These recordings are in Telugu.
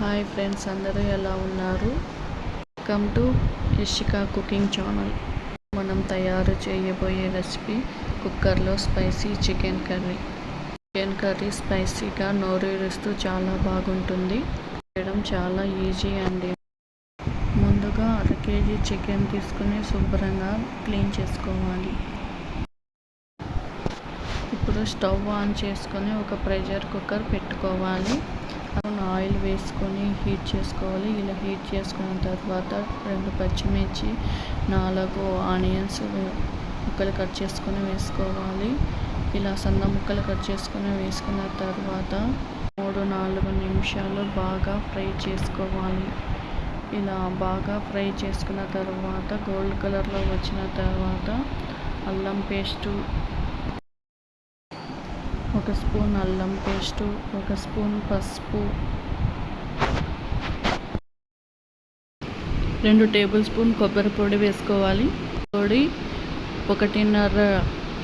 హాయ్ ఫ్రెండ్స్, అందరూ ఎలా ఉన్నారు? Welcome to Yashika cooking channel. మనం తయారు చేయబోయే రెసిపీ కుక్కర్లో spicy chicken curry. Chicken curry స్పైసీగా నోరూరిస్తూ చాలా బాగుంటుంది. చేయడం చాలా ఈజీ అండి. ముందుగా 1/2 kg చికెన్ తీసుకుని శుభ్రంగా క్లీన్ చేసుకోవాలి. ఇప్పుడు స్టవ్ ఆన్ చేసుకొని ఒక ప్రెషర్ కుక్కర్ పెట్టుకోవాలి. ఆయిల్ వేసుకొని హీట్ చేసుకోవాలి. ఇలా హీట్ చేసుకున్న తర్వాత 2 పచ్చిమిర్చి, 4 ఆనియన్స్ ముక్కలు కట్ చేసుకొని వేసుకోవాలి. ఇలా సన్న ముక్కలు కట్ చేసుకొని వేసుకున్న తర్వాత 3-4 నిమిషాలు బాగా ఫ్రై చేసుకోవాలి. ఇలా బాగా ఫ్రై చేసుకున్న తర్వాత గోల్డ్ కలర్లో వచ్చిన తర్వాత అల్లం పేస్టు, 1 స్పూన్ అల్లం పేస్టు, 1 స్పూన్ పసుపు, 2 టేబుల్ స్పూన్ కొబ్బరి పొడి వేసుకోవాలి. పొడి 1.5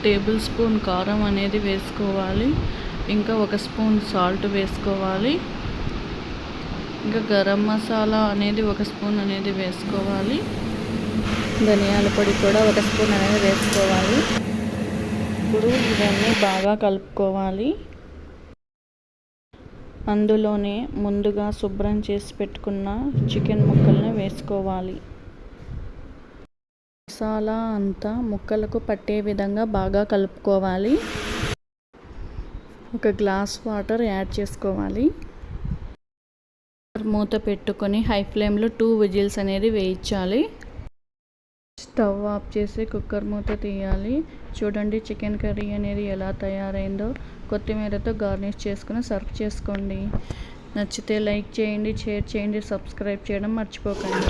టేబుల్ స్పూన్ కారం అనేది వేసుకోవాలి. ఇంకా 1 స్పూన్ సాల్ట్ వేసుకోవాలి. ఇంకా గరం మసాలా అనేది 1 స్పూన్ అనేది వేసుకోవాలి. ధనియాల పొడి కూడా 1 స్పూన్ అనేది వేసుకోవాలి. ఇప్పుడు ఇవన్నీ బాగా కలుపుకోవాలి. అందులోనే ముందుగా శుభ్రం చేసి పెట్టుకున్న చికెన్ ముక్కలను వేసుకోవాలి. మసాలా అంతా ముక్కలకు పట్టే విధంగా బాగా కలుపుకోవాలి. 1 గ్లాస్ వాటర్ యాడ్ చేసుకోవాలి. మూత పెట్టుకొని హై ఫ్లేమ్లో 2 విజిల్స్ అనేది వేయించాలి. స్టవ్ ఆఫ్ చేసి కుక్కర్ మూత తీయాలి. చూడండి చికెన్ కర్రీ అనేది ఎలా తయారైందో. కొత్తిమీరతో గార్నిష్ చేసుకుని సర్వ్ చేసుకోండి. నచ్చితే లైక్ చేయండి, షేర్ చేయండి, సబ్స్క్రైబ్ చేయడం మర్చిపోకండి.